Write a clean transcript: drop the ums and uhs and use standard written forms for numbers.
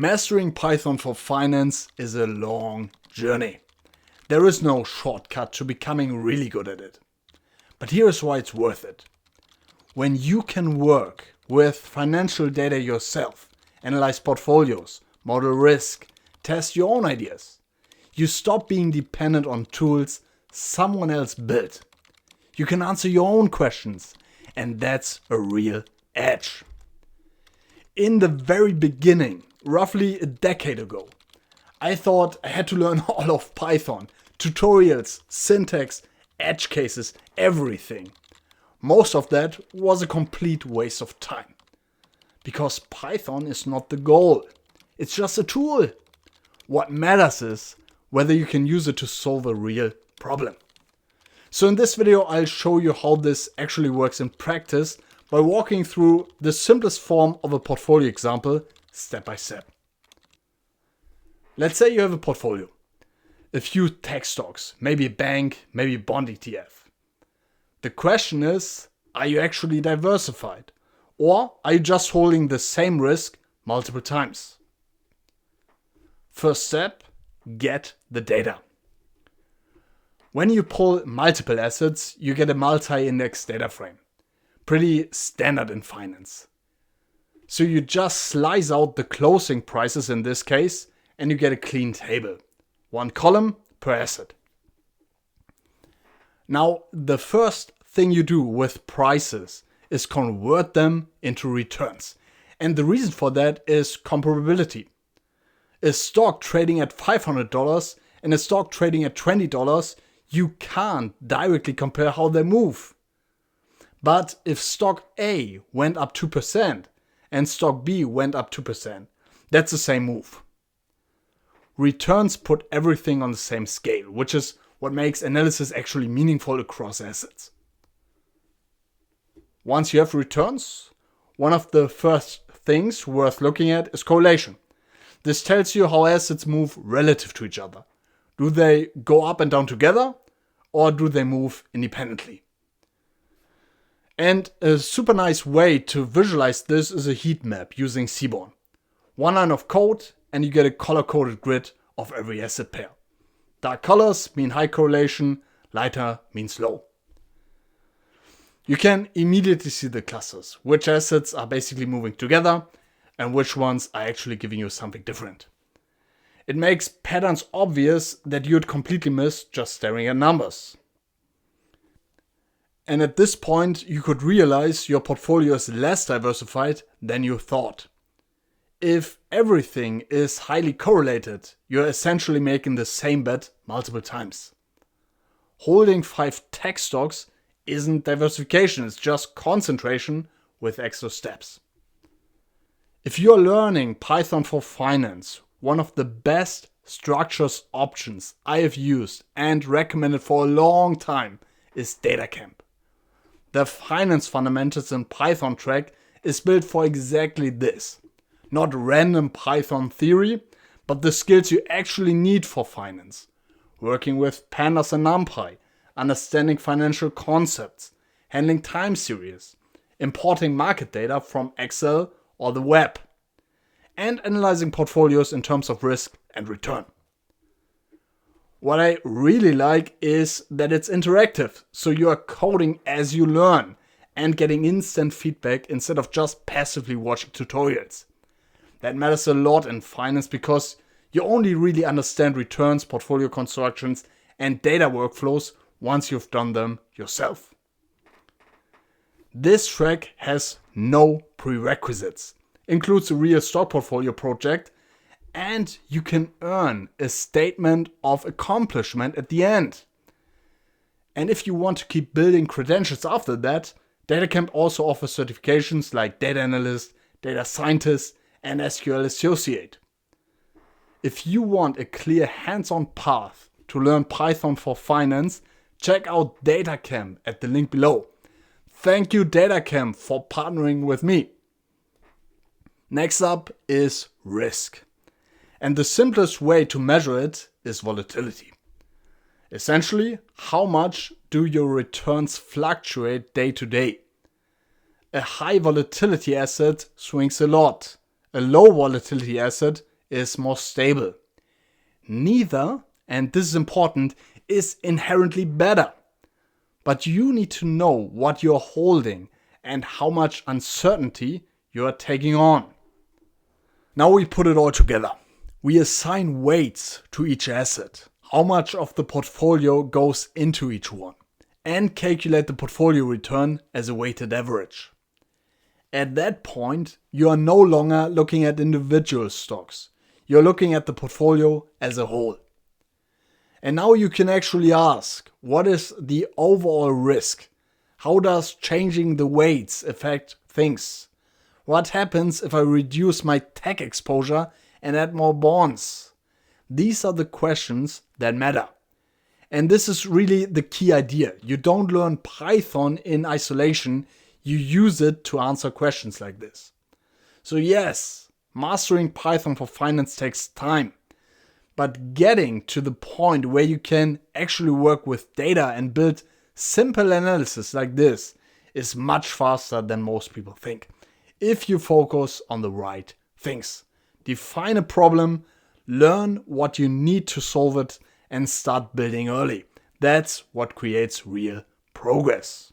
Mastering Python for finance is a long journey. There is no shortcut to becoming really good at it. But here is why it's worth it. When you can work with financial data yourself, analyze portfolios, model risk, test your own ideas, you stop being dependent on tools someone else built. You can answer your own questions, and that's a real edge. In the very beginning, roughly a decade ago, I thought I had to learn all of Python, tutorials, syntax, edge cases, everything. Most of that was a complete waste of time. Because Python is not the goal. It's just a tool. What matters is whether you can use it to solve a real problem. So in this video, I'll show you how this actually works in practice by walking through the simplest form of a portfolio example step by step. Let's say you have a portfolio, a few tech stocks, maybe a bank, maybe a bond ETF. The question is, are you actually diversified? Or are you just holding the same risk multiple times? First step, get the data. When you pull multiple assets, you get a multi-index data frame. Pretty standard in finance. So you just slice out the closing prices in this case, and you get a clean table. One column per asset. Now, the first thing you do with prices is convert them into returns. And the reason for that is comparability. A stock trading at $500 and a stock trading at $20, you can't directly compare how they move. But if stock A went up 2% and stock B went up 2%, that's the same move. Returns put everything on the same scale, which is what makes analysis actually meaningful across assets. Once you have returns, one of the first things worth looking at is correlation. This tells you how assets move relative to each other. Do they go up and down together, or do they move independently? And a super nice way to visualize this is a heat map using Seaborn. One line of code and you get a color-coded grid of every asset pair. Dark colors mean high correlation, lighter means low. You can immediately see the clusters, which assets are basically moving together and which ones are actually giving you something different. It makes patterns obvious that you'd completely miss just staring at numbers. And at this point, you could realize your portfolio is less diversified than you thought. If everything is highly correlated, you're essentially making the same bet multiple times. Holding 5 tech stocks isn't diversification, it's just concentration with extra steps. If you're learning Python for finance, one of the best structures options I have used and recommended for a long time is DataCamp. The Finance Fundamentals in Python track is built for exactly this. Not random Python theory, but the skills you actually need for finance. Working with pandas and NumPy, understanding financial concepts, handling time series, importing market data from Excel or the web, and analyzing portfolios in terms of risk and return. What I really like is that it's interactive, so you are coding as you learn and getting instant feedback instead of just passively watching tutorials. That matters a lot in finance because you only really understand returns, portfolio constructions, and data workflows once you've done them yourself. This track has no prerequisites, includes a real stock portfolio project, and you can earn a statement of accomplishment at the end. And if you want to keep building credentials after that, DataCamp also offers certifications like Data Analyst, Data Scientist, and SQL Associate. If you want a clear hands-on path to learn Python for finance, check out DataCamp at the link below. Thank you DataCamp for partnering with me. Next up is risk. And the simplest way to measure it is volatility. Essentially, how much do your returns fluctuate day to day? A high volatility asset swings a lot. A low volatility asset is more stable. Neither, and this is important, is inherently better. But you need to know what you're holding and how much uncertainty you are taking on. Now we put it all together. We assign weights to each asset, how much of the portfolio goes into each one, and calculate the portfolio return as a weighted average. At that point, you are no longer looking at individual stocks. You're looking at the portfolio as a whole. And now you can actually ask, what is the overall risk? How does changing the weights affect things? What happens if I reduce my tech exposure and add more bonds? These are the questions that matter. And this is really the key idea. You don't learn Python in isolation, you use it to answer questions like this. So yes, mastering Python for finance takes time. But getting to the point where you can actually work with data and build simple analysis like this is much faster than most people think. If you focus on the right things. Define a problem, learn what you need to solve it, and start building early. That's what creates real progress.